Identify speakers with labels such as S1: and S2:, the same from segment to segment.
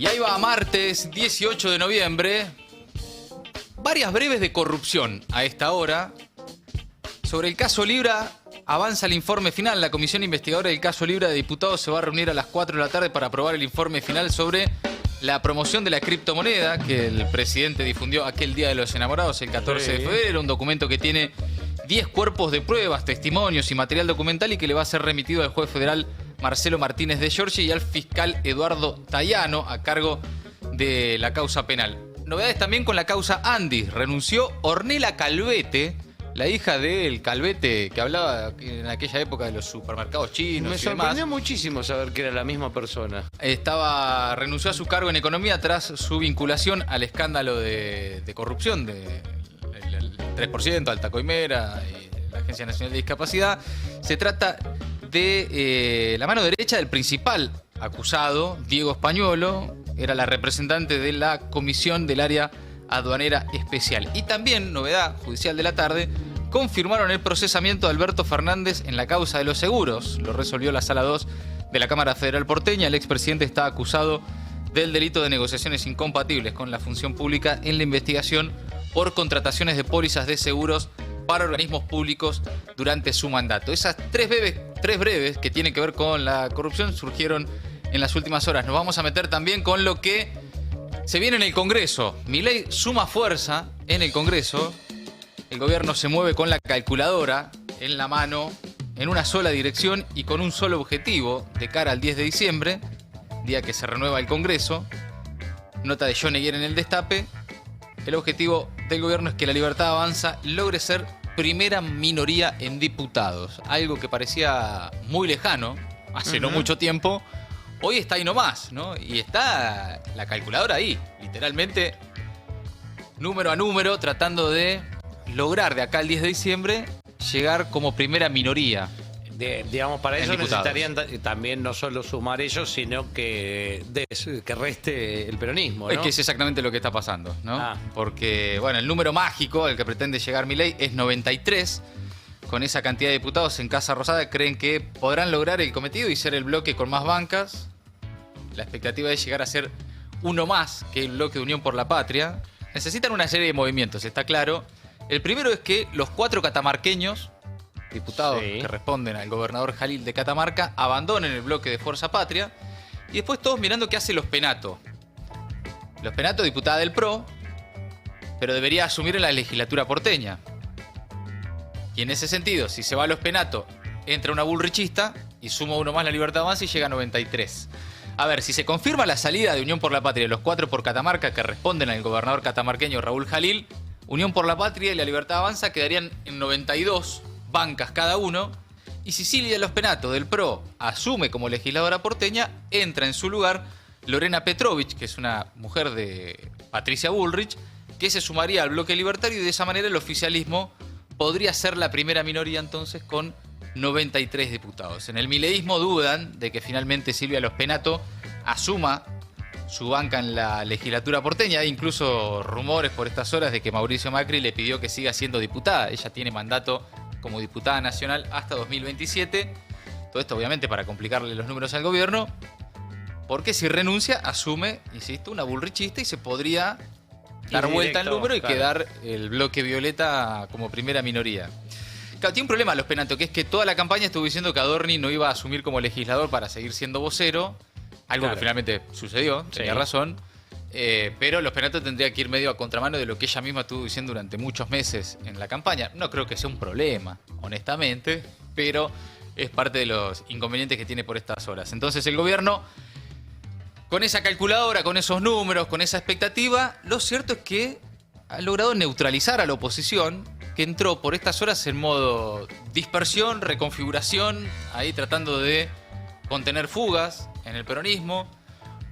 S1: Y ahí va, martes 18 de noviembre. Varias breves de corrupción a esta hora. Sobre el caso Libra, avanza el informe final. La comisión investigadora del caso Libra de diputados se va a reunir a las 4 de la tarde para aprobar el informe final sobre la promoción de la criptomoneda que el presidente difundió aquel Día de los Enamorados, el 14 de febrero. Un documento que tiene 10 cuerpos de pruebas, testimonios y material documental y que le va a ser remitido al juez federal Marcelo Martínez de Giorgi y al fiscal Eduardo Tayano a cargo de la causa penal. Novedades también con la causa Andy. Renunció Ornella Calvete, la hija del Calvete que hablaba en aquella época de los supermercados chinos.
S2: Me sorprendió muchísimo saber que era la misma persona.
S1: Renunció a su cargo en economía tras su vinculación al escándalo de corrupción del 3%, Alta Coimera y la Agencia Nacional de Discapacidad. Se trata de la mano derecha del principal acusado, Diego Españolo. Era la representante de la Comisión del Área Aduanera Especial. Y también, novedad judicial de la tarde, confirmaron el procesamiento de Alberto Fernández en la causa de los seguros. Lo resolvió la Sala 2 de la Cámara Federal porteña. El expresidente está acusado del delito de negociaciones incompatibles con la función pública en la investigación por contrataciones de pólizas de seguros para organismos públicos durante su mandato. Esas tres breves que tienen que ver con la corrupción surgieron en las últimas horas. Nos vamos a meter también con lo que se viene en el Congreso. Milei suma fuerza en el Congreso. El gobierno se mueve con la calculadora en la mano, en una sola dirección y con un solo objetivo de cara al 10 de diciembre, día que se renueva el Congreso. Nota de John Eguer en el Destape. El objetivo del gobierno es que La Libertad Avanza logre ser primera minoría en diputados. Algo que parecía muy lejano hace no mucho tiempo. Hoy está ahí nomás, ¿no? Y está la calculadora ahí, literalmente, número a número, tratando de lograr de acá al 10 de diciembre llegar como primera minoría.
S2: Digamos, para eso
S1: diputados.
S2: necesitarían también no solo sumar ellos, sino que reste el peronismo, ¿no?
S1: Es que es exactamente lo que está pasando, ¿no?
S2: Ah.
S1: Porque, bueno, el número mágico al que pretende llegar Milei es 93. Con esa cantidad de diputados en Casa Rosada creen que podrán lograr el cometido y ser el bloque con más bancas. La expectativa es llegar a ser uno más que el bloque de Unión por la Patria. Necesitan una serie de movimientos, está claro. El primero es que los 4 catamarqueños, diputados que responden al gobernador Jalil de Catamarca, abandonen el bloque de Fuerza Patria. Y después todos mirando qué hace Los Penato. Los Penato, diputada del PRO, pero debería asumir en la legislatura porteña. Y en ese sentido, si se va a Los Penato, entra una bullrichista y suma uno más La Libertad Avanza y llega a 93. A ver, si se confirma la salida de Unión por la Patria de los 4 por Catamarca que responden al gobernador catamarqueño Raúl Jalil, Unión por la Patria y La Libertad Avanza quedarían en 92 bancas cada uno. Y si Silvia Los Penato del PRO asume como legisladora porteña, entra en su lugar Lorena Petrovich, que es una mujer de Patricia Bullrich, que se sumaría al bloque libertario y de esa manera el oficialismo podría ser la primera minoría entonces con 93 diputados. En el mileísmo dudan de que finalmente Silvia Los Penato asuma su banca en la legislatura porteña. Hay incluso rumores por estas horas de que Mauricio Macri le pidió que siga siendo diputada. Ella tiene mandato como diputada nacional hasta 2027. Todo esto obviamente para complicarle los números al gobierno, porque si renuncia asume, insisto, una bullrichista y se podría dar vuelta al número y quedar el bloque violeta como primera minoría. Claro, tiene un problema Los Penato, que es que toda la campaña estuvo diciendo que Adorni no iba a asumir como legislador para seguir siendo vocero, algo que finalmente sucedió, tenía razón, pero Los Penato tendría que ir medio a contramano de lo que ella misma estuvo diciendo durante muchos meses en la campaña. No creo que sea un problema, honestamente, pero es parte de los inconvenientes que tiene por estas horas. Entonces el gobierno, con esa calculadora, con esos números, con esa expectativa, lo cierto es que ha logrado neutralizar a la oposición, que entró por estas horas en modo dispersión, reconfiguración, ahí tratando de contener fugas en el peronismo.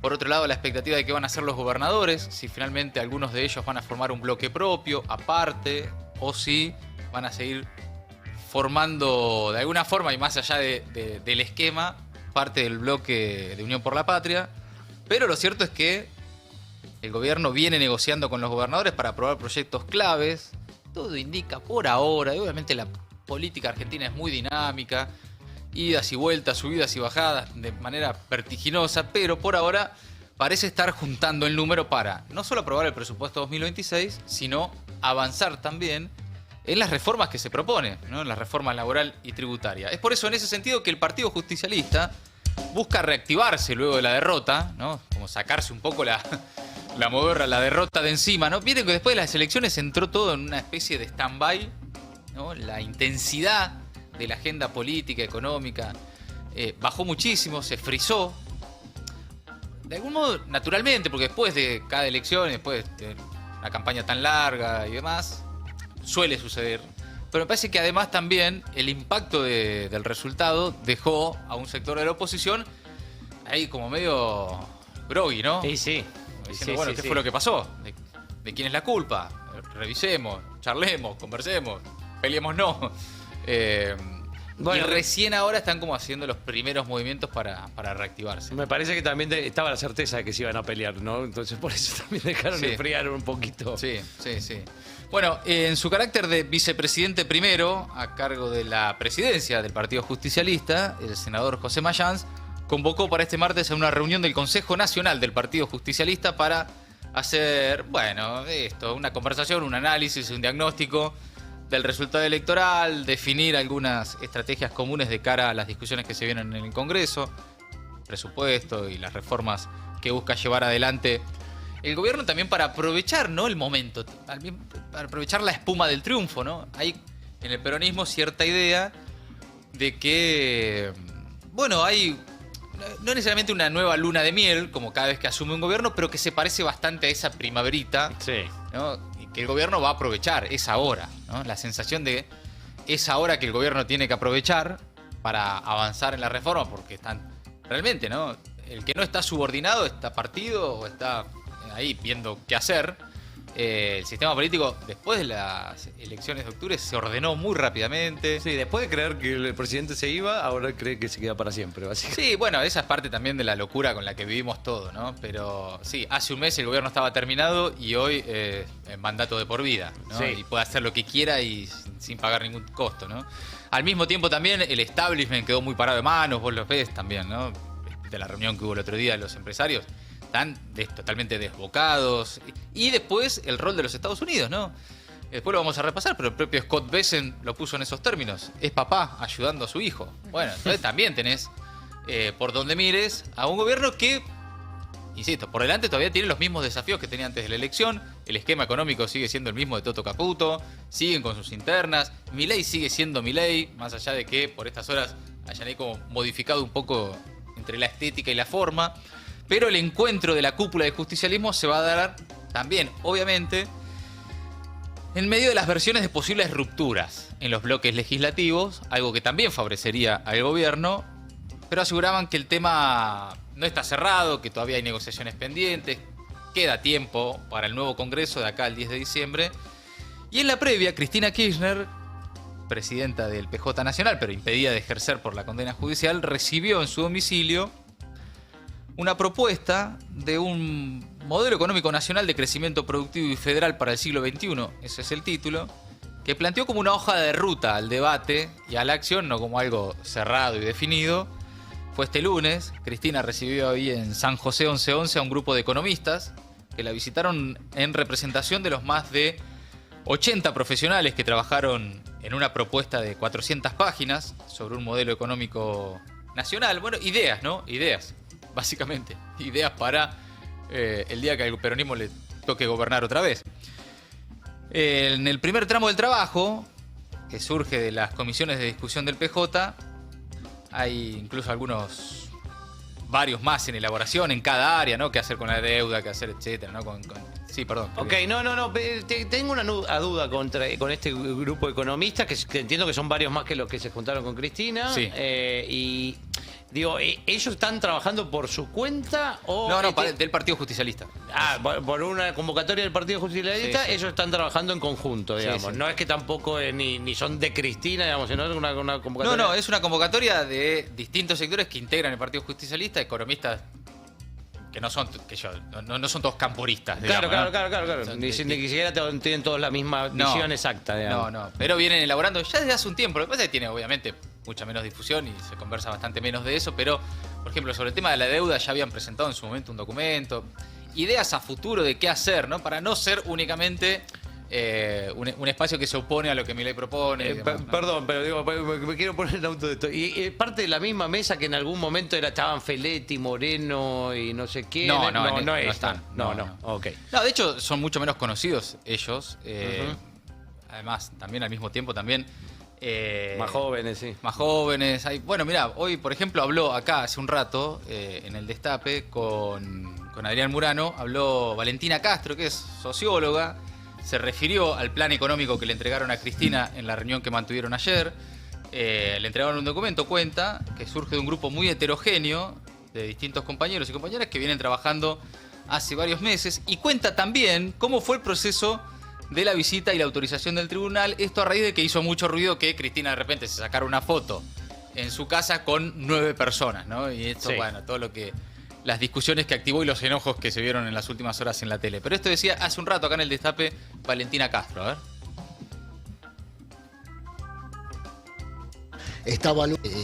S1: Por otro lado, la expectativa de qué van a hacer los gobernadores, si finalmente algunos de ellos van a formar un bloque propio, aparte, o si van a seguir formando de alguna forma y más allá del esquema, parte del bloque de Unión por la Patria. Pero lo cierto es que el gobierno viene negociando con los gobernadores para aprobar proyectos claves. Todo indica por ahora, y obviamente la política argentina es muy dinámica, idas y vueltas, subidas y bajadas de manera vertiginosa, pero por ahora parece estar juntando el número para no solo aprobar el presupuesto 2026, sino avanzar también en las reformas que se propone, ¿no? En las reformas laboral y tributaria. Es por eso, en ese sentido, que el Partido Justicialista busca reactivarse luego de la derrota, ¿no? Como sacarse un poco la modorra, la derrota de encima, ¿no? Vieron que después de las elecciones entró todo en una especie de stand-by, ¿no? La intensidad de la agenda política, económica, bajó muchísimo, se frizó. De algún modo, naturalmente, porque después de cada elección, después de una campaña tan larga y demás, suele suceder. Pero me parece que además también el impacto del resultado dejó a un sector de la oposición ahí como medio groggy, ¿no?
S2: Sí, sí.
S1: Diciendo, bueno, ¿qué fue lo que pasó? ¿De quién es la culpa? Revisemos, charlemos, conversemos, peleémonos.
S2: Bueno,
S1: y recién ahora están como haciendo los primeros movimientos para reactivarse.
S2: me parece que también estaba la certeza de que se iban a pelear, ¿no? Entonces por eso también dejaron
S1: Sí.
S2: enfriar un poquito.
S1: Sí, sí, sí. Bueno, en su carácter de vicepresidente primero, a cargo de la presidencia del Partido Justicialista, el senador José Mayans convocó para este martes a una reunión del Consejo Nacional del Partido Justicialista para hacer, bueno, una conversación, un análisis, un diagnóstico del resultado electoral, definir algunas estrategias comunes de cara a las discusiones que se vienen en el Congreso, presupuesto y las reformas que busca llevar adelante el gobierno, también para aprovechar, ¿no?, el momento, también para aprovechar la espuma del triunfo, ¿no? Hay en el peronismo cierta idea de que, bueno, hay no necesariamente una nueva luna de miel, como cada vez que asume un gobierno, pero que se parece bastante a esa primaverita,
S2: Sí.
S1: ¿no? Y que el gobierno va a aprovechar, es ahora, ¿no? La sensación de es ahora que el gobierno tiene que aprovechar para avanzar en la reforma, porque están realmente, ¿no? El que no está subordinado está partido o está ahí viendo qué hacer. El sistema político, después de las elecciones de octubre, se ordenó muy rápidamente.
S2: Sí, después de creer que el presidente se iba, ahora cree que se queda para siempre, básicamente.
S1: Sí, bueno, esa es parte también de la locura con la que vivimos todo, ¿no? Pero sí, hace un mes el gobierno estaba terminado y hoy en mandato de por vida, ¿no?
S2: Sí.
S1: Y puede hacer lo que quiera y sin pagar ningún costo, ¿no? Al mismo tiempo también el establishment quedó muy parado de manos, vos lo ves también, ¿no? De la reunión que hubo el otro día de los empresarios, están totalmente desbocados. Y después el rol de los Estados Unidos, ¿no? Después lo vamos a repasar, pero el propio Scott Bessent lo puso en esos términos. Es papá ayudando a su hijo. Bueno, entonces también tenés, por donde mires, a un gobierno que, insisto, por delante todavía tiene los mismos desafíos que tenía antes de la elección. El esquema económico sigue siendo el mismo de Toto Caputo. Siguen con sus internas. Milei sigue siendo Milei, más allá de que por estas horas hayan ahí como modificado un poco entre la estética y la forma. Pero el encuentro de la cúpula de justicialismo se va a dar también, obviamente, en medio de las versiones de posibles rupturas en los bloques legislativos, algo que también favorecería al gobierno, pero aseguraban que el tema no está cerrado, que todavía hay negociaciones pendientes, queda tiempo para el nuevo Congreso de acá al 10 de diciembre. Y en la previa, Cristina Kirchner, presidenta del PJ Nacional, pero impedida de ejercer por la condena judicial, recibió en su domicilio una propuesta de un modelo económico nacional de crecimiento productivo y federal para el siglo XXI, ese es el título, que planteó como una hoja de ruta al debate y a la acción, no como algo cerrado y definido. Fue este lunes, Cristina recibió ahí en San José 1111 a un grupo de economistas que la visitaron en representación de los más de 80 profesionales que trabajaron en una propuesta de 400 páginas sobre un modelo económico nacional. Bueno, ideas, ¿no? Ideas. Básicamente, ideas para el día que al peronismo le toque gobernar otra vez. En el primer tramo del trabajo, que surge de las comisiones de discusión del PJ, hay incluso varios más en elaboración en cada área, ¿no? Qué hacer con la deuda, qué hacer, etcétera, ¿no? Sí, perdón.
S2: Ok, no. Tengo una duda con este grupo de economistas, que entiendo que son varios más que los que se juntaron con Cristina.
S1: Sí.
S2: Y digo, ¿ellos están trabajando por su cuenta o...?
S1: No, del Partido Justicialista.
S2: Por una convocatoria del Partido Justicialista,
S1: Sí.
S2: ellos están trabajando en conjunto, digamos.
S1: Sí.
S2: No es que tampoco ni son de Cristina, digamos, sino es una convocatoria...
S1: No, es una convocatoria de distintos sectores que integran el Partido Justicialista, economistas que no son no son todos camporistas, digamos,
S2: Claro.
S1: Son
S2: Ni siquiera tienen todos la misma visión exacta, digamos.
S1: No, pero vienen elaborando ya desde hace un tiempo. Lo que pasa es que tiene obviamente mucha menos difusión y se conversa bastante menos de eso, pero por ejemplo, sobre el tema de la deuda ya habían presentado en su momento un documento. Ideas a futuro de qué hacer, ¿no? Para no ser únicamente un espacio que se opone a lo que Milei propone. Y demás, ¿no?
S2: Perdón, pero digo, me quiero poner en auto de esto. Y parte de la misma mesa que en algún momento estaban Feletti, Moreno y no sé quién.
S1: No
S2: están. No. Ok.
S1: No, de hecho, son mucho menos conocidos ellos. Además, también al mismo tiempo también.
S2: Más jóvenes, sí.
S1: Más jóvenes. Bueno, mirá, hoy, por ejemplo, habló acá hace un rato, en el Destape, con Adrián Murano, habló Valentina Castro, que es socióloga, se refirió al plan económico que le entregaron a Cristina en la reunión que mantuvieron ayer. Le entregaron un documento, cuenta, que surge de un grupo muy heterogéneo de distintos compañeros y compañeras que vienen trabajando hace varios meses, y cuenta también cómo fue el proceso de la visita y la autorización del tribunal. Esto a raíz de que hizo mucho ruido que Cristina de repente se sacara una foto en su casa con 9 personas, ¿no? Y esto,
S2: sí.
S1: Bueno, todo lo que... las discusiones que activó y los enojos que se vieron en las últimas horas en la tele. Pero esto decía hace un rato acá en el Destape Valentina Castro, a ver.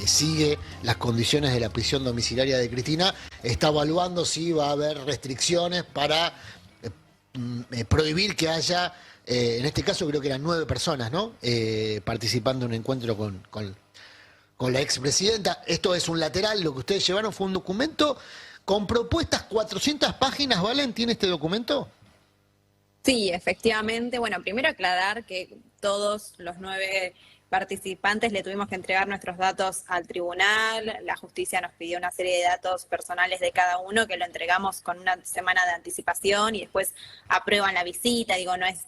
S3: Sigue las condiciones de la prisión domiciliaria de Cristina, está evaluando si va a haber restricciones para prohibir que haya, en este caso creo que eran 9 personas, ¿no? Participando en un encuentro con la expresidenta. Esto es un lateral, lo que ustedes llevaron fue un documento con propuestas, 400 páginas, ¿Valen? ¿Tiene este documento?
S4: Sí, efectivamente. Bueno, primero aclarar que todos los 9 participantes le tuvimos que entregar nuestros datos al tribunal. La justicia nos pidió una serie de datos personales de cada uno que lo entregamos con una semana de anticipación y después aprueban la visita. Digo, no es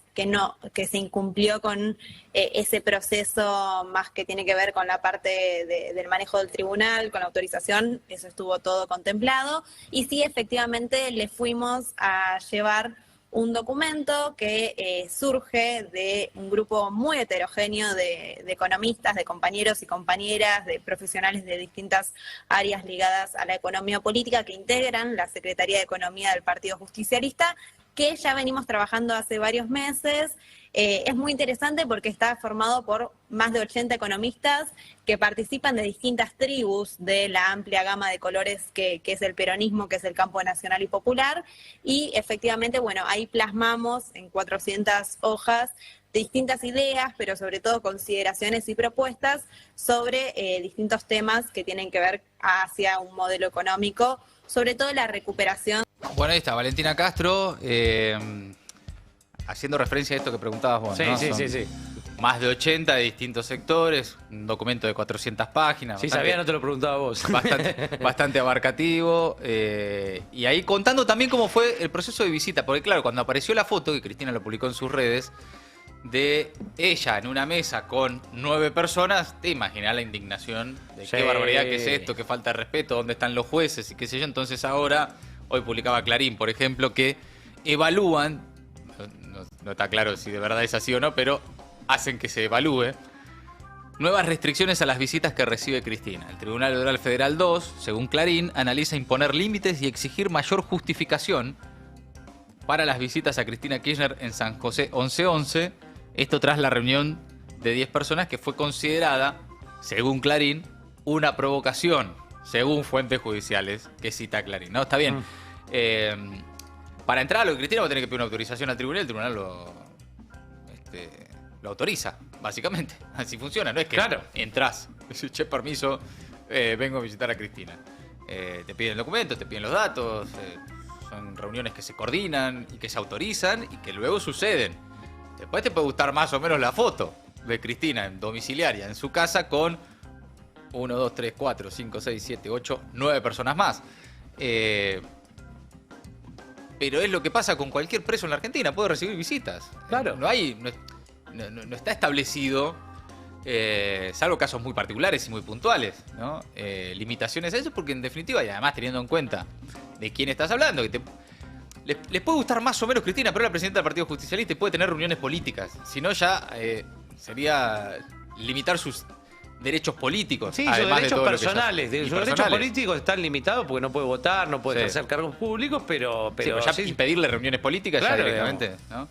S4: que se incumplió con ese proceso más que tiene que ver con la parte del manejo del tribunal, con la autorización, eso estuvo todo contemplado. Y sí, efectivamente, le fuimos a llevar un documento que surge de un grupo muy heterogéneo de economistas, de compañeros y compañeras, de profesionales de distintas áreas ligadas a la economía política que integran la Secretaría de Economía del Partido Justicialista, que ya venimos trabajando hace varios meses. Es muy interesante porque está formado por más de 80 economistas que participan de distintas tribus de la amplia gama de colores que es el peronismo, que es el campo nacional y popular. Y efectivamente, bueno, ahí plasmamos en 400 hojas distintas ideas, pero sobre todo consideraciones y propuestas sobre distintos temas que tienen que ver hacia un modelo económico, sobre todo la recuperación.
S1: Bueno, ahí está, Valentina Castro, haciendo referencia a esto que preguntabas vos, ¿no?
S2: Sí.
S1: Más de 80 de distintos sectores, un documento de 400 páginas.
S2: Sí, sabía, no te lo preguntaba vos.
S1: Bastante abarcativo. Y ahí contando también cómo fue el proceso de visita, porque claro, cuando apareció la foto, que Cristina lo publicó en sus redes, de ella en una mesa con 9 personas, te imaginás la indignación de qué barbaridad que es esto, qué falta de respeto, dónde están los jueces y qué sé yo. Entonces ahora, hoy publicaba Clarín, por ejemplo, que evalúan, no está claro si de verdad es así o no, pero hacen que se evalúe nuevas restricciones a las visitas que recibe Cristina. El Tribunal Electoral Federal 2, según Clarín, analiza imponer límites y exigir mayor justificación para las visitas a Cristina Kirchner en San José 1111. Esto tras la reunión de 10 personas que fue considerada, según Clarín, una provocación, según fuentes judiciales que cita Clarín. ¿No? Está bien. Para entrar a lo de Cristina va a tener que pedir una autorización al tribunal. El tribunal lo autoriza, básicamente. Así funciona. No es que entras, decís, che, permiso, vengo a visitar a Cristina. Te piden el documento, te piden los datos. Son reuniones que se coordinan y que se autorizan y que luego suceden. Después te puede gustar más o menos la foto de Cristina en domiciliaria en su casa con 1, 2, 3, 4, 5, 6, 7, 8, 9 personas más. Pero es lo que pasa con cualquier preso en la Argentina, puede recibir visitas.
S2: Claro.
S1: No está establecido, salvo casos muy particulares y muy puntuales, ¿no? Limitaciones a eso, porque en definitiva, y además teniendo en cuenta de quién estás hablando, que les puede gustar más o menos Cristina, pero la presidenta del Partido Justicialista y puede tener reuniones políticas. Si no, ya sería limitar sus derechos políticos.
S2: Sí, sus derechos personales. Sus derechos políticos están limitados porque no puede votar, no puede hacer cargos públicos, pero
S1: ya impedirle reuniones políticas ya directamente, ¿no?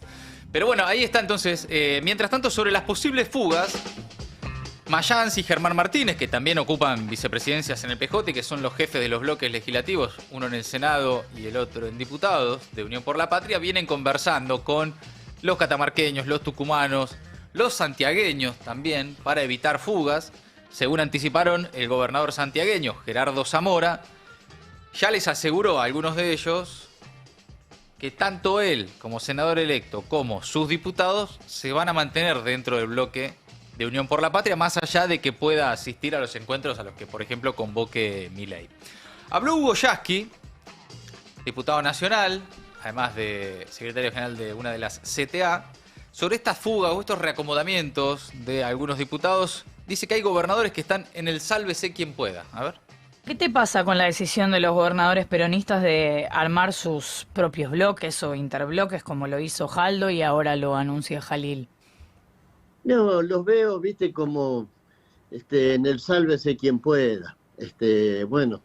S1: Pero bueno, ahí está entonces. Mientras tanto, sobre las posibles fugas, Mayans y Germán Martínez, que también ocupan vicepresidencias en el PJ y que son los jefes de los bloques legislativos, uno en el Senado y el otro en diputados de Unión por la Patria, vienen conversando con los catamarqueños, los tucumanos, los santiagueños también, para evitar fugas. Según anticiparon el gobernador santiagueño, Gerardo Zamora, ya les aseguró a algunos de ellos que tanto él como senador electo como sus diputados se van a mantener dentro del bloque de Unión por la Patria, más allá de que pueda asistir a los encuentros a los que, por ejemplo, convoque Milei. Habló Hugo Yasky, diputado nacional, además de secretario general de una de las CTA, sobre esta fuga o estos reacomodamientos de algunos diputados. Dice que hay gobernadores que están en el sálvese quien pueda. A ver.
S5: ¿Qué te pasa con la decisión de los gobernadores peronistas de armar sus propios bloques o interbloques, como lo hizo Jaldo y ahora lo anuncia Jalil?
S6: No, los veo, viste, como en el sálvese quien pueda. Bueno,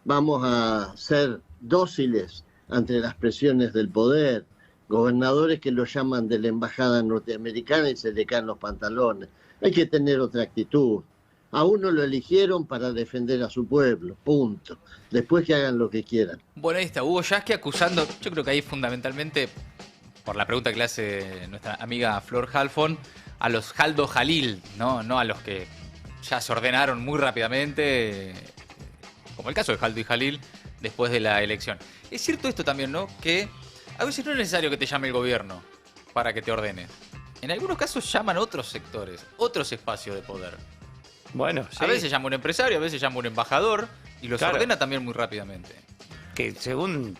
S6: vamos a ser dóciles ante las presiones del poder. Gobernadores que lo llaman de la embajada norteamericana y se le caen los pantalones. Hay que tener otra actitud. A uno lo eligieron para defender a su pueblo, punto. Después que hagan lo que quieran.
S1: Bueno, ahí está Hugo Yasky acusando, yo creo que ahí fundamentalmente, por la pregunta que le hace nuestra amiga Flor Halfon, a los Jaldo Jalil, no a los que ya se ordenaron muy rápidamente, como el caso de Jaldo y Jalil, después de la elección. Es cierto esto también, ¿no? Que a veces no es necesario que te llame el gobierno para que te ordenes. En algunos casos llaman otros sectores, otros espacios de poder.
S2: Bueno, sí.
S1: A veces llama un empresario, a veces llama un embajador y los
S2: Claro.
S1: ordena también muy rápidamente.
S2: Que según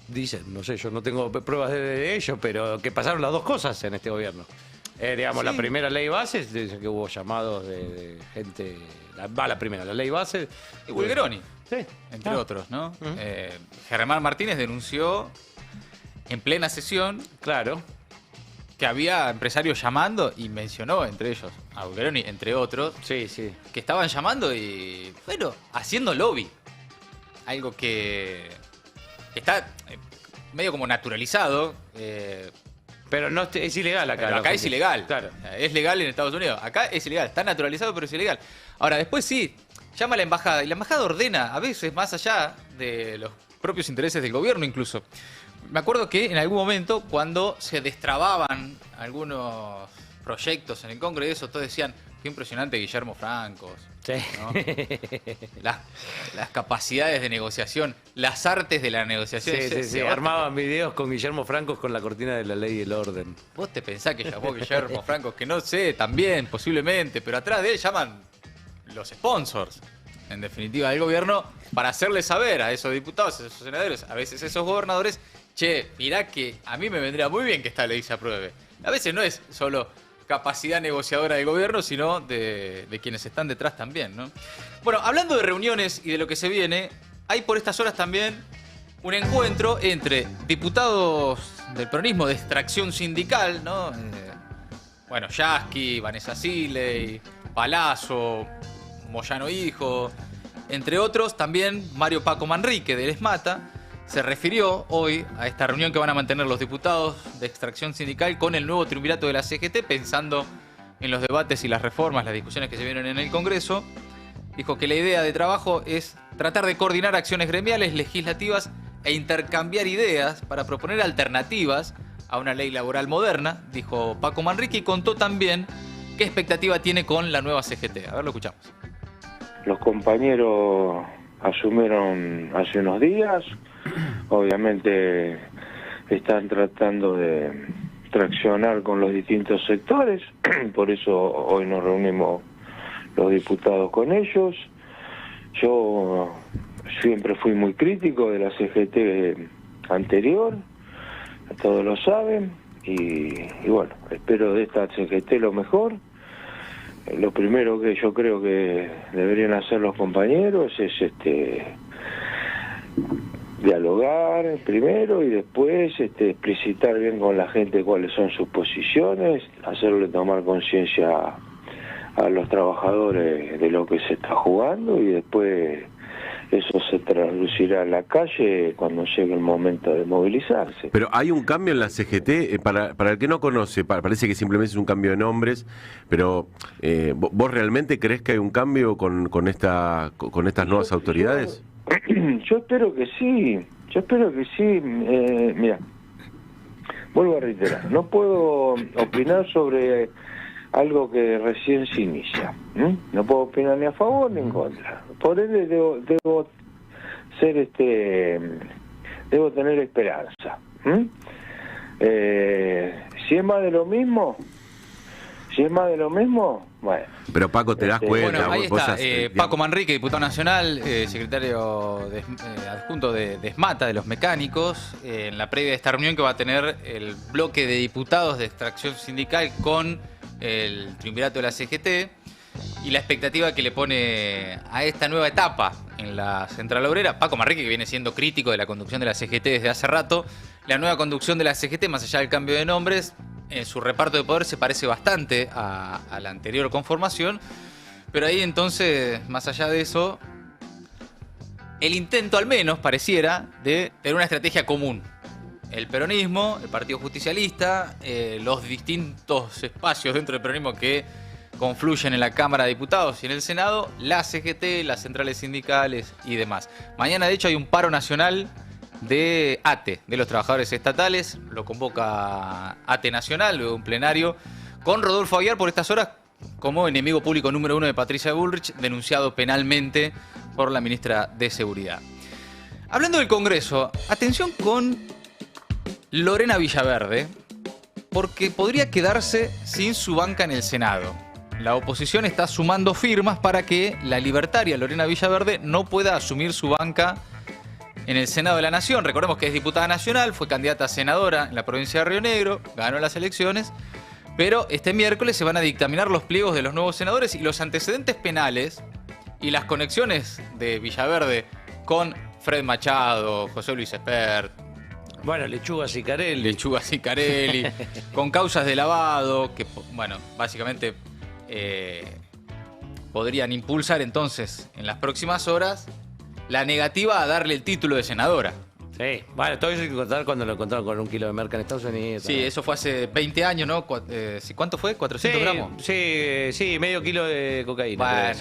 S2: dicen, no sé, yo no tengo pruebas de ello, pero que pasaron las dos cosas en este gobierno. Digamos,
S1: Sí.
S2: la primera ley base, dice que hubo llamados de gente... la primera, la ley base.
S1: Y Bulgeroni,
S2: Sí.
S1: entre otros, ¿no?
S2: Ujú.
S1: Germán Martínez denunció en plena sesión
S2: Claro.
S1: que había empresarios llamando y mencionó entre ellos a Bulgeroni, entre otros,
S2: Sí, sí.
S1: que estaban llamando y, bueno, haciendo lobby. Algo que está medio como naturalizado.
S2: Pero no es ilegal acá.
S1: Pero acá es ilegal.
S2: Claro.
S1: Es legal en Estados Unidos. Acá es ilegal. Está naturalizado, pero es ilegal. Ahora, después sí, llama a la embajada. Y la embajada ordena, a veces, más allá de los propios intereses del gobierno incluso. Me acuerdo que en algún momento, cuando se destrababan algunos proyectos en el Congreso, todos decían, qué impresionante Guillermo Francos.
S2: Sí.
S1: ¿no? Las capacidades de negociación, las artes de la negociación.
S2: Sí. Armaban videos con Guillermo Franco con la cortina de la ley y el orden.
S1: Vos te pensás que llamó Guillermo Franco, que no sé, también, posiblemente, pero atrás de él llaman los sponsors, en definitiva, del gobierno, para hacerle saber a esos diputados, a esos senadores, a veces esos gobernadores, che, mirá que a mí me vendría muy bien que esta ley se apruebe. A veces no es solo capacidad negociadora del gobierno, sino de quienes están detrás también, ¿no? Bueno, hablando de reuniones y de lo que se viene, hay por estas horas también un encuentro entre diputados del peronismo de extracción sindical, ¿no? Bueno, Yasky, Vanessa Siley, Palazzo, Moyano Hijo, entre otros, también Mario Paco Manrique del ESMATA, se refirió hoy a esta reunión que van a mantener los diputados de extracción sindical con el nuevo triunvirato de la CGT, pensando en los debates y las reformas, las discusiones que se vienen en el Congreso. Dijo que la idea de trabajo es tratar de coordinar acciones gremiales, legislativas e intercambiar ideas para proponer alternativas a una ley laboral moderna, dijo Paco Manrique, y contó también qué expectativa tiene con la nueva CGT. A ver, lo escuchamos.
S7: Los compañeros asumieron hace unos días, obviamente están tratando de traccionar con los distintos sectores, por eso hoy nos reunimos los diputados con ellos. Yo siempre fui muy crítico de la CGT anterior, todos lo saben, y bueno, espero de esta CGT lo mejor. Lo primero que yo creo que deberían hacer los compañeros es dialogar primero y después explicitar bien con la gente cuáles son sus posiciones, hacerle tomar conciencia a los trabajadores de lo que se está jugando y después eso se traducirá en la calle cuando llegue el momento de movilizarse.
S8: Pero hay un cambio en la CGT, para el que no conoce, parece que simplemente es un cambio de nombres, pero ¿vos realmente crees que hay un cambio con estas nuevas autoridades?
S7: Yo espero que sí, mira, vuelvo a reiterar, no puedo opinar sobre algo que recién se inicia, no puedo opinar ni a favor ni en contra, por ende debo ser debo tener esperanza. Si es más de lo mismo, bueno.
S8: Pero Paco, te das cuenta.
S1: Bueno, ahí
S8: vos
S1: está,
S8: digamos,
S1: Paco Manrique, diputado nacional, secretario adjunto de SMATA, de los mecánicos, en la previa de esta reunión que va a tener el bloque de diputados de extracción sindical con el triunvirato de la CGT y la expectativa que le pone a esta nueva etapa en la Central Obrera. Paco Manrique, que viene siendo crítico de la conducción de la CGT desde hace rato, la nueva conducción de la CGT, más allá del cambio de nombres, en su reparto de poder se parece bastante a la anterior conformación, pero ahí entonces, más allá de eso, el intento al menos pareciera de tener una estrategia común. El peronismo, el Partido Justicialista, los distintos espacios dentro del peronismo que confluyen en la Cámara de Diputados y en el Senado, la CGT, las centrales sindicales y demás. Mañana, de hecho, hay un paro nacional de ATE, de los trabajadores estatales. Lo convoca ATE Nacional, luego un plenario, con Rodolfo Aguiar por estas horas como enemigo público número 1 de Patricia Bullrich, denunciado penalmente por la ministra de Seguridad. Hablando del Congreso, atención con Lorena Villaverde, porque podría quedarse sin su banca en el Senado. La oposición está sumando firmas para que la libertaria Lorena Villaverde no pueda asumir su banca en el Senado de la Nación. Recordemos que es diputada nacional, fue candidata a senadora en la provincia de Río Negro, ganó las elecciones, pero este miércoles se van a dictaminar los pliegos de los nuevos senadores y los antecedentes penales y las conexiones de Villaverde con Fred Machado, José Luis Espert,
S2: Bueno, Lechuga Sicarelli,
S1: con causas de lavado, que, bueno, básicamente podrían impulsar entonces en las próximas horas la negativa a darle el título de senadora.
S2: Sí, bueno, todo eso hay que contar cuando lo encontraron con 1 kilo de merca en Estados Unidos.
S1: Sí, eso fue hace 20 años, ¿no? ¿Cuánto fue? ¿400 gramos?
S2: Sí, medio kilo de cocaína.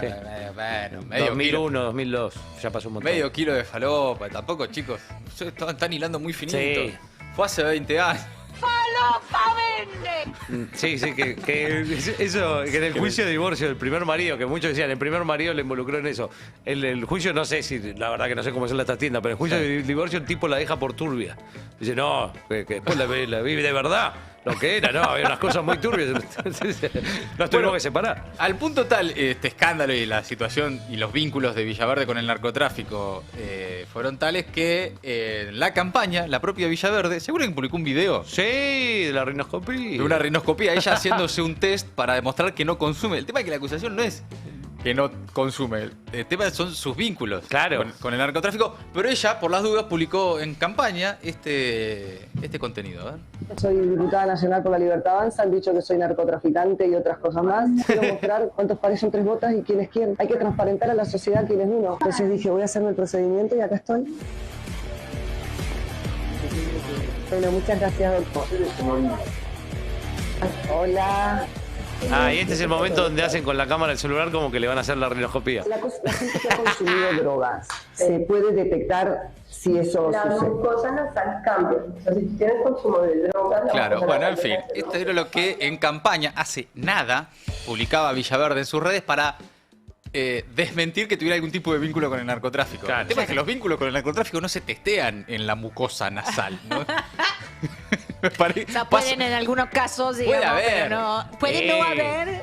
S1: Bueno, medio
S2: 2001,
S1: kilo.
S2: 2002, ya pasó un montón.
S1: Medio kilo de falopa, tampoco, chicos. Están hilando muy finito.
S2: Sí.
S1: Fue hace 20 años.
S9: ¡Falopa vende!
S2: Sí, que eso, que en el juicio de divorcio del primer marido, que muchos decían, el primer marido le involucró en eso. El juicio, no sé si, la verdad que no sé cómo son las tiendas, pero el juicio de divorcio el tipo la deja por turbia. Dice, no, que después la vive de verdad. Lo que era, ¿no? Había unas cosas muy turbias. Nos tuvimos que separar.
S1: Al punto tal, este escándalo y la situación y los vínculos de Villaverde con el narcotráfico fueron tales que en la campaña, la propia Villaverde, seguro que publicó un video.
S2: Sí, de la rinoscopía.
S1: De una rinoscopía, ella haciéndose un test para demostrar que no consume. El tema es que la acusación no es que no consume. El tema son sus vínculos con el narcotráfico. Pero ella, por las dudas, publicó en campaña este contenido. A ver.
S10: Soy diputada nacional por la Libertad Avanza, han dicho que soy narcotraficante y otras cosas más. Quiero mostrar cuántos pares son 3 botas y quién es quién. Hay que transparentar a la sociedad quién es uno. Entonces dije, voy a hacerme el procedimiento y acá estoy. Bueno, muchas gracias, doctor. Hola.
S2: Ah, y este es el momento donde hacen con la cámara del celular como que le van a hacer la rinoscopía.
S10: La gente que ha consumido drogas, ¿se puede detectar si eso
S9: La
S10: sucede?
S9: mucosa nasal cambia. O sea, si tienes consumo de drogas...
S1: Claro, bueno, en fin. Esto era lo que en campaña, hace nada, publicaba Villaverde en sus redes para desmentir que tuviera algún tipo de vínculo con el narcotráfico.
S2: Claro.
S1: El tema es que los vínculos con el narcotráfico no se testean en la mucosa nasal, ¿no?
S11: O sea, pueden en algunos casos, digamos,
S1: Puede haber.
S11: pero no. Puede no haber.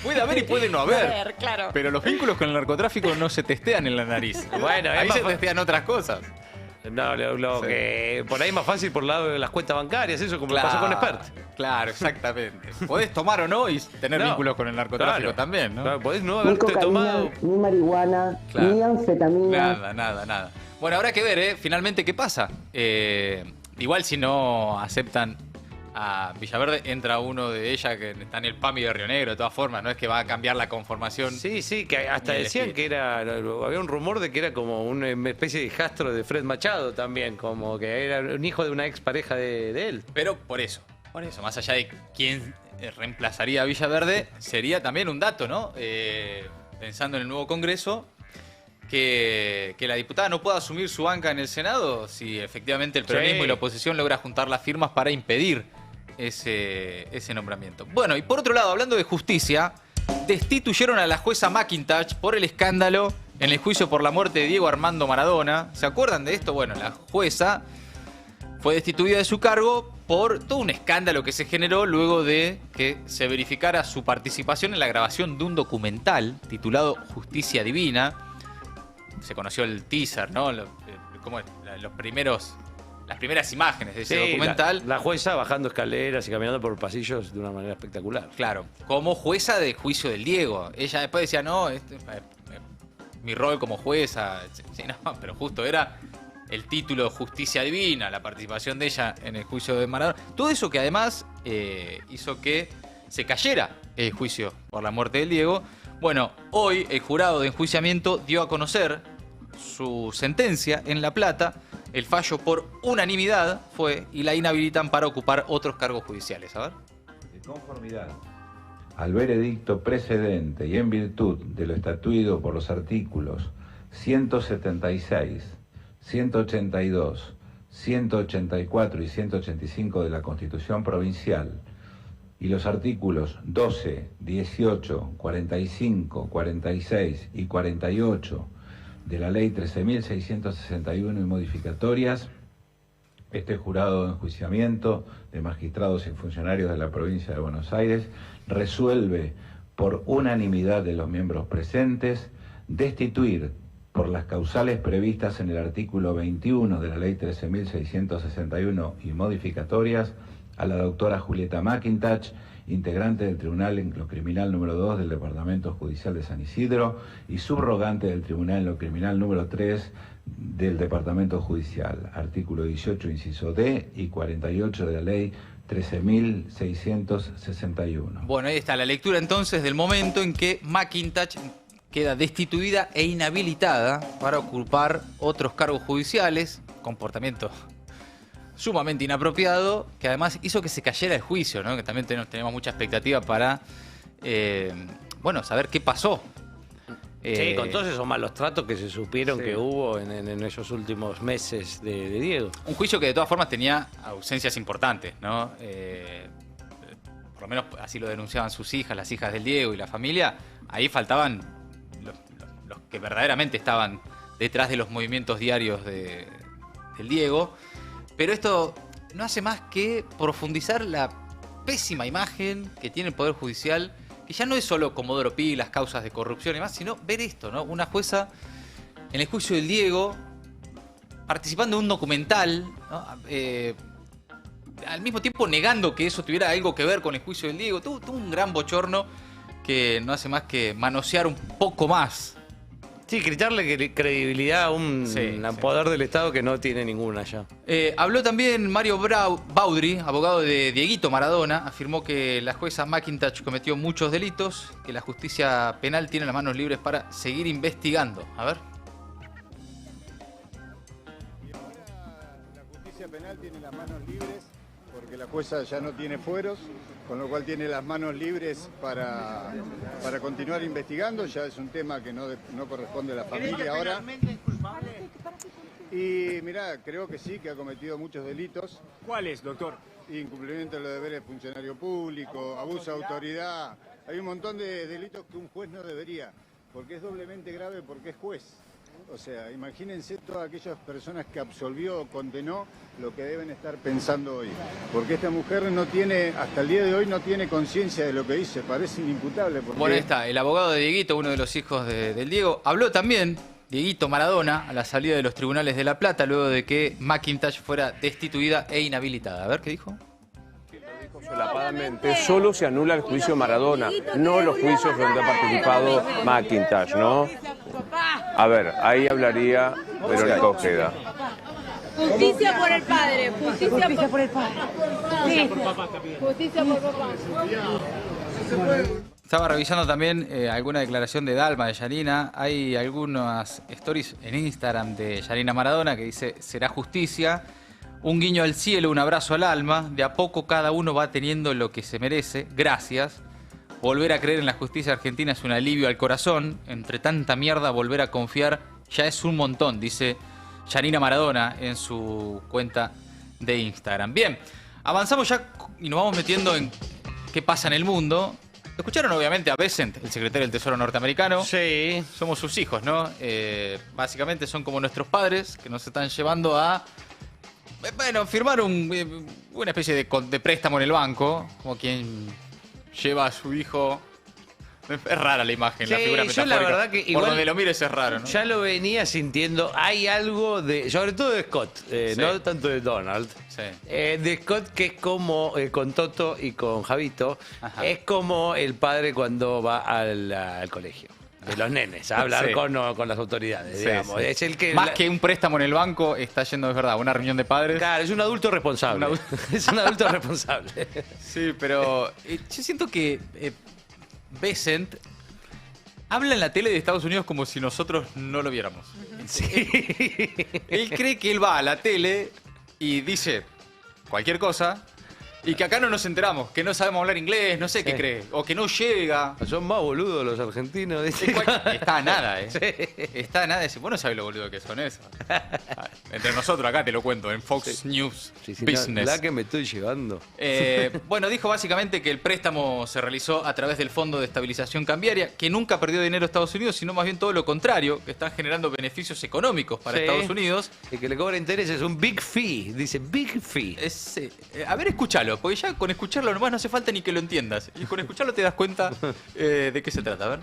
S1: Puede haber y puede no haber.
S11: Claro.
S1: Pero los vínculos con el narcotráfico no se testean en la nariz.
S2: Bueno,
S1: ahí
S2: es
S1: se
S2: más
S1: testean otras cosas.
S2: No,
S1: Sí.
S2: que por ahí es más fácil por el lado de las cuentas bancarias, eso como pasó con Expert.
S1: Claro, exactamente. Podés tomar o no y tener vínculos con el narcotráfico también, ¿no?
S2: Claro, podés no
S10: Ni
S2: haberte
S10: cocaína,
S2: tomado.
S10: ni marihuana,
S1: Claro.
S10: ni anfetamina.
S1: Nada. Bueno, habrá que ver, finalmente qué pasa. Igual si no aceptan a Villaverde, entra uno de ella que está en el PAMI de Río Negro, de todas formas, no es que va a cambiar la conformación.
S2: Sí, sí, que hasta decían que había un rumor de que era como una especie de hijastro de Fred Machado también, como que era un hijo de una expareja de él.
S1: Pero por eso, más allá de quién reemplazaría a Villaverde, sería también un dato, ¿no? Pensando en el nuevo Congreso, que la diputada no pueda asumir su banca en el Senado si efectivamente el peronismo y la oposición logra juntar las firmas para impedir ese nombramiento. Bueno, y por otro lado, hablando de justicia, destituyeron a la jueza McIntosh por el escándalo en el juicio por la muerte de Diego Armando Maradona. ¿Se acuerdan de esto? Bueno, la jueza fue destituida de su cargo por todo un escándalo que se generó luego de que se verificara su participación en la grabación de un documental titulado Justicia Divina. Se conoció el teaser, ¿no? Las primeras imágenes de ese documental.
S2: La jueza bajando escaleras y caminando por pasillos de una manera espectacular.
S1: Claro, como jueza del juicio del Diego. Ella después decía, no, mi rol como jueza. Sí, no, pero justo era el título Justicia Divina, la participación de ella en el juicio de Maradona. Todo eso que además hizo que se cayera el juicio por la muerte del Diego. Bueno, hoy el jurado de enjuiciamiento dio a conocer su sentencia en La Plata. El fallo por unanimidad fue y la inhabilitan para ocupar otros cargos judiciales. A ver.
S12: De conformidad al veredicto precedente y en virtud de lo estatuido por los artículos 176, 182, 184 y 185 de la Constitución Provincial y los artículos 12, 18, 45, 46 y 48 de la Ley 13.661 y modificatorias, este jurado de enjuiciamiento de magistrados y funcionarios de la provincia de Buenos Aires resuelve por unanimidad de los miembros presentes destituir por las causales previstas en el artículo 21 de la Ley 13.661 y modificatorias a la doctora Julieta McIntosh, integrante del Tribunal en lo Criminal número 2 del Departamento Judicial de San Isidro y subrogante del Tribunal en lo Criminal número 3 del Departamento Judicial, artículo 18, inciso D y 48 de la Ley 13.661.
S1: Bueno, ahí está la lectura entonces del momento en que McIntosh queda destituida e inhabilitada para ocupar otros cargos judiciales, comportamiento sumamente inapropiado, que además hizo que se cayera el juicio, ¿no? Que también tenemos mucha expectativa para saber qué pasó.
S2: Sí, con todos esos malos tratos que se supieron que hubo en esos últimos meses de Diego.
S1: Un juicio que de todas formas tenía ausencias importantes, ¿no? Por lo menos así lo denunciaban sus hijas, las hijas del Diego y la familia. Ahí faltaban los que verdaderamente estaban detrás de los movimientos diarios del Diego. Pero esto no hace más que profundizar la pésima imagen que tiene el Poder Judicial, que ya no es solo Comodoro Pi, las causas de corrupción y demás, sino ver esto, ¿no? Una jueza en el juicio del Diego participando en un documental, ¿no? Al mismo tiempo negando que eso tuviera algo que ver con el juicio del Diego. Tuvo un gran bochorno que no hace más que manosear un poco más.
S2: Sí, quitarle credibilidad a un poder del Estado que no tiene ninguna ya.
S1: Habló también Mario Baudry, abogado de Dieguito Maradona. Afirmó que la jueza McIntosh cometió muchos delitos, que la justicia penal tiene las manos libres para seguir investigando. A ver.
S13: Y ahora la justicia penal tiene las manos libres porque la jueza ya no tiene fueros, con lo cual tiene las manos libres para continuar investigando. Ya es un tema que no corresponde a la familia ahora. Y mirá, creo que sí, que ha cometido muchos delitos.
S14: ¿Cuáles, doctor?
S13: Incumplimiento de los deberes de funcionario público, abuso de autoridad. Hay un montón de delitos que un juez no debería, porque es doblemente grave porque es juez. O sea, imagínense todas aquellas personas que absolvió o condenó lo que deben estar pensando hoy. Porque esta mujer no tiene, hasta el día de hoy no tiene conciencia de lo que dice, parece inimputable. Porque...
S1: Bueno, ahí está, el abogado de Dieguito, uno de los hijos del Diego, habló también Dieguito Maradona a la salida de los tribunales de La Plata luego de que McIntosh fuera destituida e inhabilitada. A ver, ¿qué dijo?
S15: Solapadamente, solo se anula el juicio de Maradona, no los juicios donde ha participado McIntosh, ¿no? A ver, ahí hablaría Verónica Ojeda.
S14: Justicia por el padre. Justicia por el padre. Sí. Justicia por papá.
S1: Estaba revisando también alguna declaración de Dalma, de Yanina. Hay algunas stories en Instagram de Yanina Maradona que dice: será justicia, un guiño al cielo, un abrazo al alma. De a poco cada uno va teniendo lo que se merece. Gracias. Volver a creer en la justicia argentina es un alivio al corazón. Entre tanta mierda, volver a confiar ya es un montón, dice Yanina Maradona en su cuenta de Instagram. Bien, avanzamos ya y nos vamos metiendo en qué pasa en el mundo. Escucharon obviamente a Bessent, el secretario del Tesoro norteamericano.
S2: Sí.
S1: Somos sus hijos, ¿no? Básicamente son como nuestros padres que nos están llevando a, bueno, firmar una especie de préstamo en el banco, como quien lleva a su hijo. Es rara la imagen, la figura metafórica.
S2: Yo la verdad que igual,
S1: por donde lo mires es raro, ¿no?
S2: Ya lo venía sintiendo. Hay algo de, sobre todo de Scott, no tanto de Donald.
S1: Sí.
S2: De Scott, que es como con Toto y con Javito, es como el padre cuando va al colegio. De los nenes, a hablar con las autoridades, digamos.
S1: Sí.
S2: Es el que
S1: más que un préstamo en el banco, está yendo, es verdad, a una reunión de padres.
S2: Claro, es un adulto responsable. Es un adulto responsable.
S1: Sí, pero yo siento que Bessent habla en la tele de Estados Unidos como si nosotros no lo viéramos. Sí. Él cree que él va a la tele y dice cualquier cosa y que acá no nos enteramos, que no sabemos hablar inglés, no sé qué cree, o que no llega.
S2: Son más boludos los argentinos.
S1: Está a nada, ¿eh? Sí. Está a nada. Vos no sabés lo boludo que son esos. Entre nosotros acá te lo cuento, en Fox News Business.
S2: La que me estoy llevando.
S1: Bueno, dijo básicamente que el préstamo se realizó a través del Fondo de Estabilización Cambiaria, que nunca perdió dinero a Estados Unidos, sino más bien todo lo contrario, que están generando beneficios económicos para Estados Unidos.
S2: Y que le cobra intereses, un big fee. Dice big fee.
S1: A ver, escúchalo, porque ya con escucharlo nomás no hace falta ni que lo entiendas. Y con escucharlo te das cuenta de qué se trata. A ver.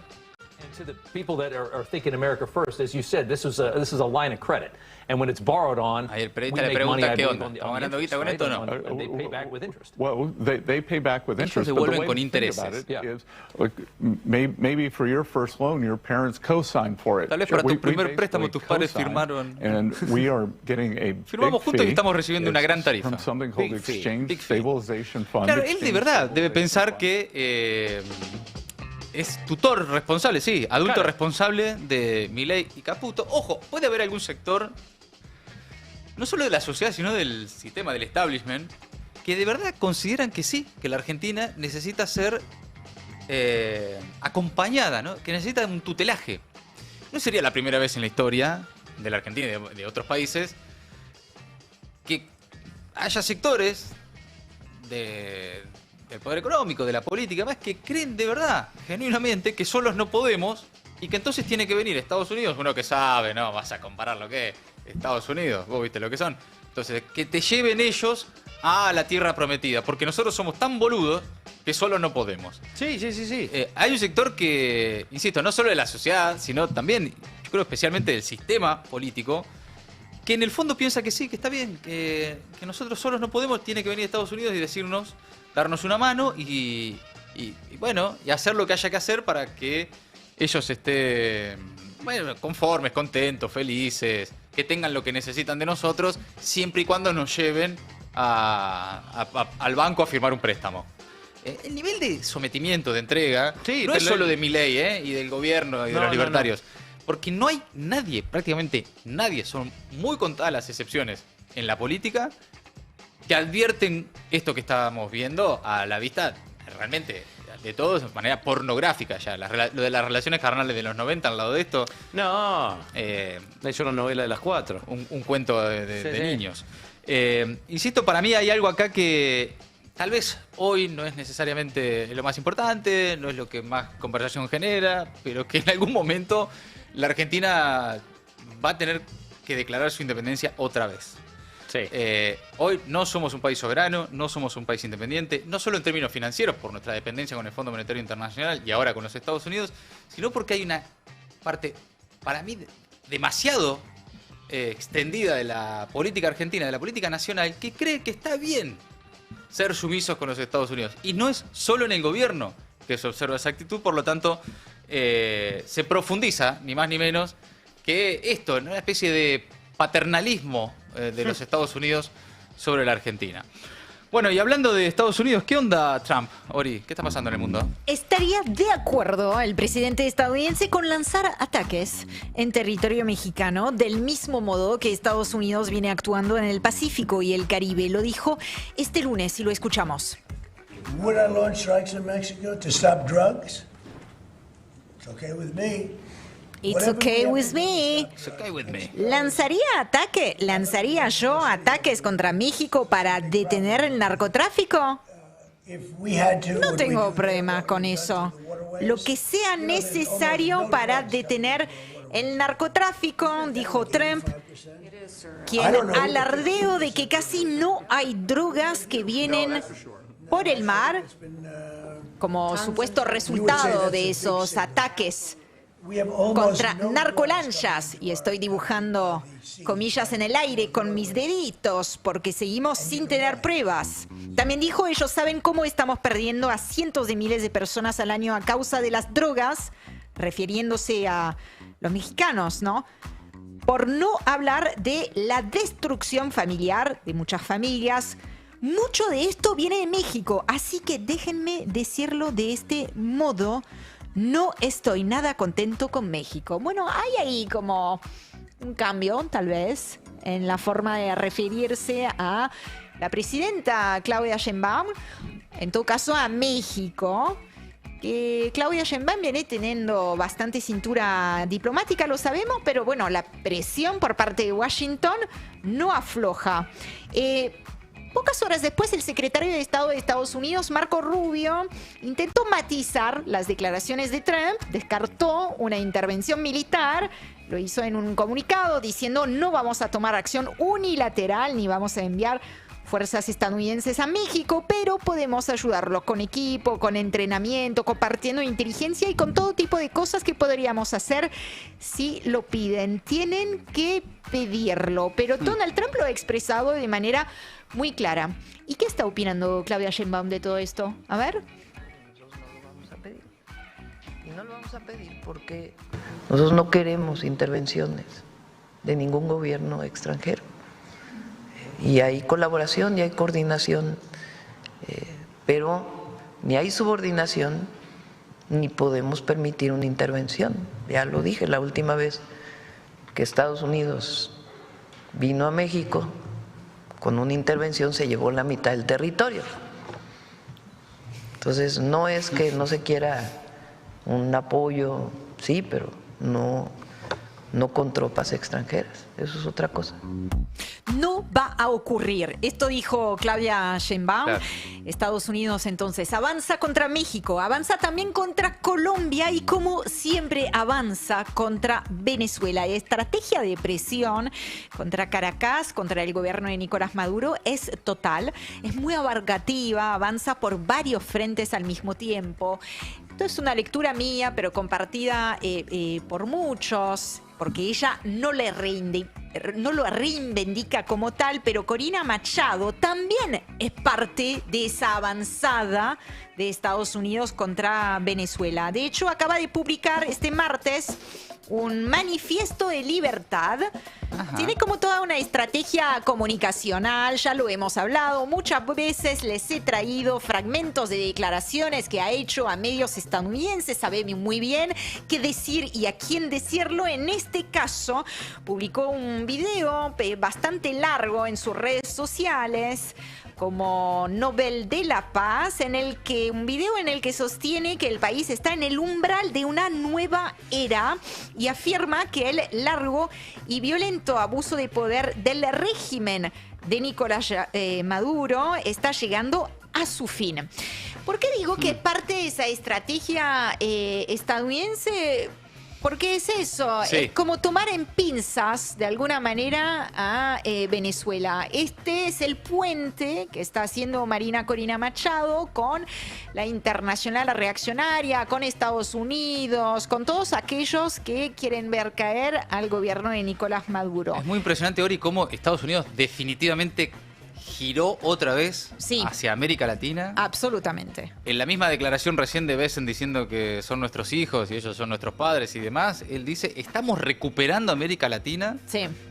S16: To the people that are thinking America first, as you said, this is a line of credit, and when it's borrowed on,
S1: ahí el periodista le pregunta qué onda, ¿estamos ganando guita con esto o no?
S16: They pay back with interest.
S17: Well, they pay back with interest.
S1: Ellos devuelven con intereses.
S17: Maybe for your first loan, your parents co-signed for it.
S1: Tal vez para tu primer préstamo tus padres firmaron.
S17: And we are getting a
S1: firmamos juntos y estamos recibiendo una gran tarifa.
S17: From something called Exchange Stabilization Fund.
S1: Claro, él de verdad debe pensar que es tutor responsable, sí, adulto responsable de Milei y Caputo. Ojo, puede haber algún sector, no solo de la sociedad, sino del sistema, del establishment, que de verdad consideran que sí, que la Argentina necesita ser acompañada, ¿no? Que necesita un tutelaje. No sería la primera vez en la historia de la Argentina y de otros países que haya sectores del poder económico, de la política, más que creen de verdad, genuinamente, que solos no podemos y que entonces tiene que venir Estados Unidos, uno que sabe, ¿no? Vas a comparar lo que es Estados Unidos, vos viste lo que son. Entonces, que te lleven ellos a la tierra prometida, porque nosotros somos tan boludos que solo no podemos.
S2: Sí.
S1: Hay un sector que, insisto, no solo de la sociedad, sino también, yo creo especialmente del sistema político, que en el fondo piensa que sí, que está bien, que nosotros solos no podemos, tiene que venir Estados Unidos y decirnos, darnos una mano y bueno, y hacer lo que haya que hacer para que ellos estén, bueno, conformes, contentos, felices, que tengan lo que necesitan de nosotros, siempre y cuando nos lleven al banco a firmar un préstamo. El nivel de sometimiento, de entrega, no es solo de Milei y del gobierno y de los libertarios. Porque no hay nadie, prácticamente nadie, son muy contadas las excepciones en la política, que advierten esto que estábamos viendo a la vista realmente de todos de manera pornográfica ya. Lo de las relaciones carnales de los 90 al lado de esto.
S2: No, es una novela de las 4.
S1: Un cuento de niños. Insisto, para mí hay algo acá que tal vez hoy no es necesariamente lo más importante, no es lo que más conversación genera, pero que en algún momento la Argentina va a tener que declarar su independencia otra vez.
S2: Sí.
S1: Hoy no somos un país soberano, no somos un país independiente, no solo en términos financieros, por nuestra dependencia con el Fondo Monetario Internacional y ahora con los Estados Unidos, sino porque hay una parte, para mí, demasiado extendida de la política argentina, de la política nacional, que cree que está bien ser sumisos con los Estados Unidos. Y no es solo en el gobierno que se observa esa actitud, por lo tanto, se profundiza, ni más ni menos, que esto, en una especie de paternalismo de los Estados Unidos sobre la Argentina. Bueno, y hablando de Estados Unidos, ¿qué onda Trump? Ori, ¿qué está pasando en el mundo?
S11: ¿Estaría de acuerdo el presidente estadounidense con lanzar ataques en territorio mexicano del mismo modo que Estados Unidos viene actuando en el Pacífico y el Caribe? Lo dijo este lunes y lo escuchamos.
S18: Would I launch strikes in Mexico to stop drugs? It's okay with me.
S11: It's okay with me.
S1: It's okay with me.
S11: ¿Lanzaría yo ataques contra México para detener el narcotráfico? No tengo problema con eso. Lo que sea necesario para detener el narcotráfico, dijo Trump, quien alardeó de que casi no hay drogas que vienen por el mar como supuesto resultado de esos ataques contra narcolanchas, y estoy dibujando comillas en el aire con mis deditos porque seguimos sin tener pruebas. También dijo, ellos saben cómo estamos perdiendo a cientos de miles de personas al año a causa de las drogas, refiriéndose a los mexicanos, ¿no? Por no hablar de la destrucción familiar de muchas familias. Mucho de esto viene de México, así que déjenme decirlo de este modo. No estoy nada contento con México. Bueno, hay ahí como un cambio, tal vez, en la forma de referirse a la presidenta Claudia Sheinbaum, en todo caso a México, que Claudia Sheinbaum viene teniendo bastante cintura diplomática, lo sabemos, pero bueno, la presión por parte de Washington no afloja. Pocas horas después, el secretario de Estado de Estados Unidos, Marco Rubio, intentó matizar las declaraciones de Trump, descartó una intervención militar, lo hizo en un comunicado diciendo no vamos a tomar acción unilateral ni vamos a enviar fuerzas estadounidenses a México, pero podemos ayudarlos con equipo, con entrenamiento, compartiendo inteligencia y con todo tipo de cosas que podríamos hacer si lo piden. Tienen que pedirlo, pero Donald Trump lo ha expresado de manera muy clara. ¿Y qué está opinando Claudia Sheinbaum de todo esto? A ver.
S19: Nosotros no lo vamos a pedir. Y no lo vamos a pedir porque nosotros no queremos intervenciones de ningún gobierno extranjero. Y hay colaboración y hay coordinación, pero ni hay subordinación ni podemos permitir una intervención. Ya lo dije la última vez que Estados Unidos vino a México, con una intervención se llevó la mitad del territorio. Entonces no es que no se quiera un apoyo, sí, pero no con tropas extranjeras. Eso es otra cosa.
S11: No va a ocurrir. Esto dijo Claudia Sheinbaum. Claro. Estados Unidos entonces avanza contra México, avanza también contra Colombia y como siempre avanza contra Venezuela. La estrategia de presión contra Caracas, contra el gobierno de Nicolás Maduro es total, es muy abarcativa, avanza por varios frentes al mismo tiempo. Esto es una lectura mía, pero compartida por muchos, porque ella no lo reivindica como tal, pero Corina Machado también es parte de esa avanzada de Estados Unidos contra Venezuela. De hecho, acaba de publicar este martes un manifiesto de libertad. Ajá. Tiene como toda una estrategia comunicacional, ya lo hemos hablado, muchas veces les he traído fragmentos de declaraciones que ha hecho a medios estadounidenses, sabe muy bien qué decir y a quién decirlo. En este caso, publicó un video bastante largo en sus redes sociales como Nobel de la Paz, un video en el que sostiene que el país está en el umbral de una nueva era y afirma que el largo y violento abuso de poder del régimen de Nicolás Maduro está llegando a su fin. ¿Por qué digo que parte de esa estrategia estadounidense? Porque es eso, sí. Es como tomar en pinzas de alguna manera a Venezuela. Este es el puente que está haciendo Marina Corina Machado con la internacional reaccionaria, con Estados Unidos, con todos aquellos que quieren ver caer al gobierno de Nicolás Maduro.
S1: Es muy impresionante, Ori, cómo Estados Unidos definitivamente giró otra vez hacia América Latina.
S11: Absolutamente.
S1: En la misma declaración recién de Besen diciendo que son nuestros hijos y ellos son nuestros padres y demás, él dice, estamos recuperando América Latina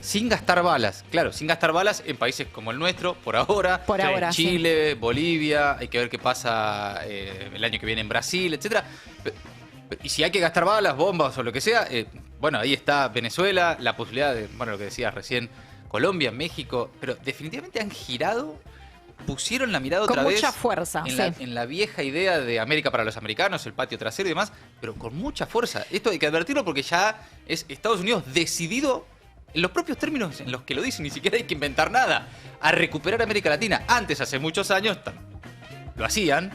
S1: sin gastar balas. Claro, sin gastar balas en países como el nuestro, por ahora.
S11: Por ahora,
S1: Chile, Bolivia, hay que ver qué pasa el año que viene en Brasil, etcétera. Y si hay que gastar balas, bombas o lo que sea, bueno, ahí está Venezuela, la posibilidad de, bueno, lo que decías recién, Colombia, México, pero definitivamente han girado, pusieron la mirada otra vez.
S11: Con mucha fuerza,
S1: en la vieja idea de América para los americanos, el patio trasero y demás, pero con mucha fuerza. Esto hay que advertirlo porque ya es Estados Unidos decidido, en los propios términos en los que lo dicen, ni siquiera hay que inventar nada, a recuperar América Latina. Antes, hace muchos años, lo hacían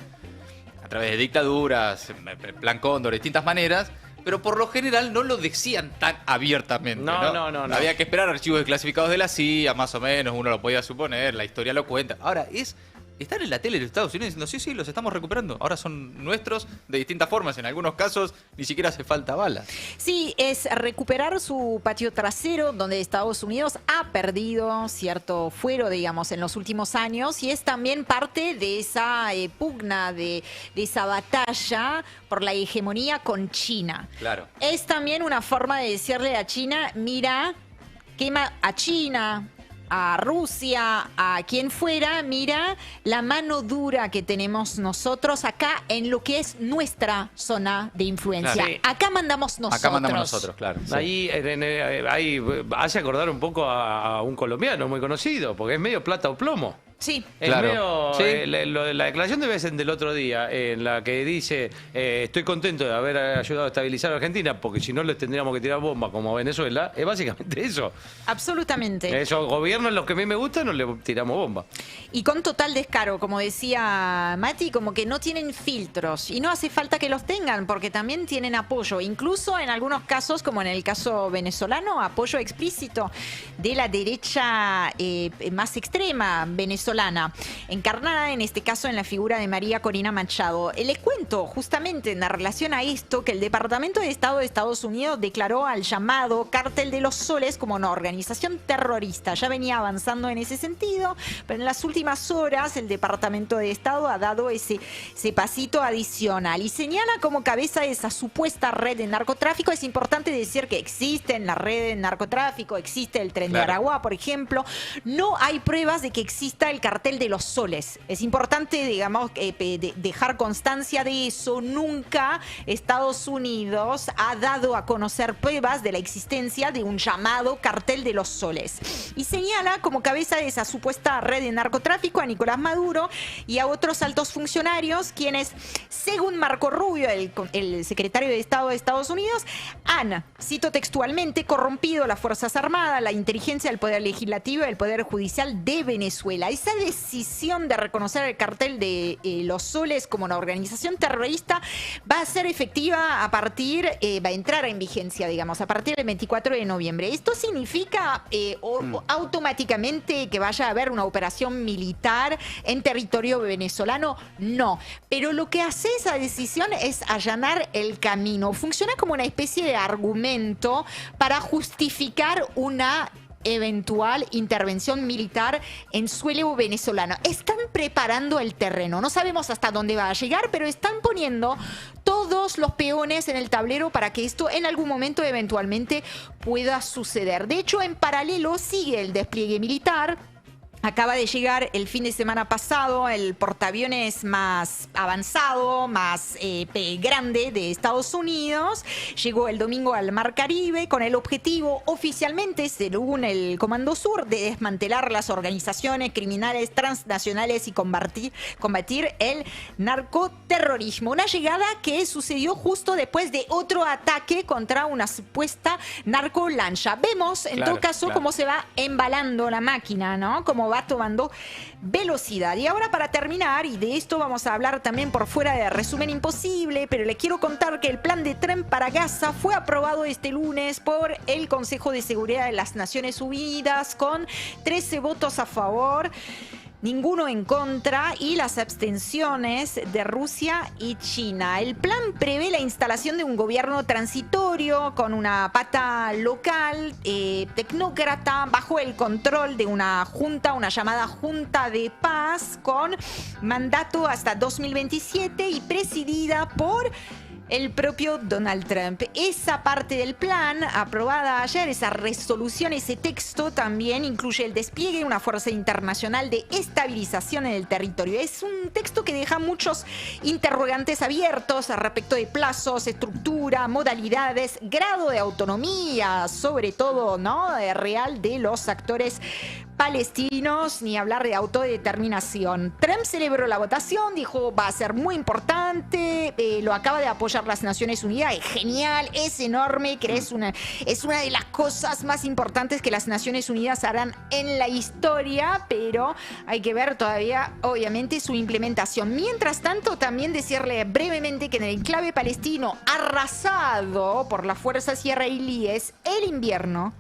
S1: a través de dictaduras, Plan Cóndor, de distintas maneras, pero por lo general no lo decían tan abiertamente. No. Había que esperar archivos desclasificados de la CIA, más o menos, uno lo podía suponer, la historia lo cuenta. Ahora, están en la tele de los Estados Unidos diciendo, sí, los estamos recuperando. Ahora son nuestros de distintas formas. En algunos casos ni siquiera hace falta balas.
S11: Sí, es recuperar su patio trasero, donde Estados Unidos ha perdido cierto fuero, digamos, en los últimos años. Y es también parte de esa pugna, de esa batalla por la hegemonía con China.
S1: Claro.
S11: Es también una forma de decirle a China, mira, quema a China, a Rusia, a quien fuera, mira la mano dura que tenemos nosotros acá en lo que es nuestra zona de influencia.
S2: Claro.
S11: Acá mandamos nosotros.
S1: Acá mandamos nosotros, claro. Sí.
S2: Ahí hace acordar un poco a un colombiano muy conocido, porque es medio plata o plomo.
S11: Sí.
S2: Es
S1: claro.
S2: medio, la declaración de Besen del otro día, en la que dice, estoy contento de haber ayudado a estabilizar a Argentina, porque si no les tendríamos que tirar bombas como a Venezuela, es básicamente eso.
S11: Absolutamente.
S2: Esos gobiernos, los que a mí me gustan, no le tiramos bombas.
S11: Y con total descaro, como decía Mati, como que no tienen filtros. Y no hace falta que los tengan, porque también tienen apoyo. Incluso en algunos casos, como en el caso venezolano, apoyo explícito de la derecha más extrema venezolana, encarnada en este caso en la figura de María Corina Machado. Les cuento justamente en relación a esto que el Departamento de Estado de Estados Unidos declaró al llamado Cártel de los Soles como una organización terrorista. Ya venía avanzando en ese sentido, pero en las últimas horas el Departamento de Estado ha dado ese pasito adicional y señala como cabeza de esa supuesta red de narcotráfico. Es importante decir que existe la red de narcotráfico, existe el Tren de Aragua, por ejemplo. No hay pruebas de que exista el Cartel de los Soles. Es importante, digamos, dejar constancia de eso. Nunca Estados Unidos ha dado a conocer pruebas de la existencia de un llamado Cartel de los Soles. Y señala como cabeza de esa supuesta red de narcotráfico a Nicolás Maduro y a otros altos funcionarios, quienes, según Marco Rubio, el secretario de Estado de Estados Unidos, han, cito textualmente, corrompido las Fuerzas Armadas, la inteligencia, el Poder Legislativo y el Poder Judicial de Venezuela. Esa decisión de reconocer el Cartel de los Soles como una organización terrorista va a ser efectiva a partir, va a entrar en vigencia, digamos, a partir del 24 de noviembre. ¿Esto significa automáticamente que vaya a haber una operación militar en territorio venezolano? No. Pero lo que hace esa decisión es allanar el camino. Funciona como una especie de argumento para justificar una eventual intervención militar en suelo venezolano. Están preparando el terreno. No sabemos hasta dónde va a llegar, pero están poniendo todos los peones en el tablero para que esto en algún momento eventualmente pueda suceder. De hecho, en paralelo sigue el despliegue militar. Acaba de llegar el fin de semana pasado el portaaviones más avanzado, más grande de Estados Unidos. Llegó el domingo al Mar Caribe con el objetivo oficialmente, según el Comando Sur, de desmantelar las organizaciones criminales transnacionales y combatir el narcoterrorismo. Una llegada que sucedió justo después de otro ataque contra una supuesta narcolancha. Vemos en todo caso cómo se va embalando la máquina, ¿no? Cómo va tomando velocidad. Y ahora, para terminar, y de esto vamos a hablar también por fuera de Resumen Imposible, pero le quiero contar que el plan de tren para Gaza fue aprobado este lunes por el Consejo de Seguridad de las Naciones Unidas con 13 votos a favor. ninguno en contra y las abstenciones de Rusia y China. El plan prevé la instalación de un gobierno transitorio con una pata local, tecnócrata, bajo el control de una junta, una llamada Junta de Paz, con mandato hasta 2027 y presidida por el propio Donald Trump. Esa parte del plan aprobada ayer, esa resolución, ese texto también incluye el despliegue de una fuerza internacional de estabilización en el territorio. Es un texto que deja muchos interrogantes abiertos respecto de plazos, estructura, modalidades, grado de autonomía, sobre todo, ¿no?, real de los actores palestinos, ni hablar de autodeterminación. Trump celebró la votación, dijo va a ser muy importante, lo acaba de apoyar las Naciones Unidas, es genial, es enorme, que es una de las cosas más importantes que las Naciones Unidas harán en la historia, pero hay que ver todavía, obviamente, su implementación. Mientras tanto, también decirle brevemente que en el enclave palestino arrasado por las fuerzas israelíes, el invierno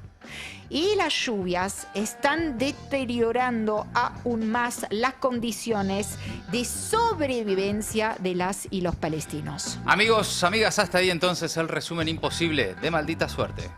S11: y las lluvias están deteriorando aún más las condiciones de sobrevivencia de las y los palestinos.
S1: Amigos, amigas, hasta ahí entonces el resumen imposible de Maldita Suerte.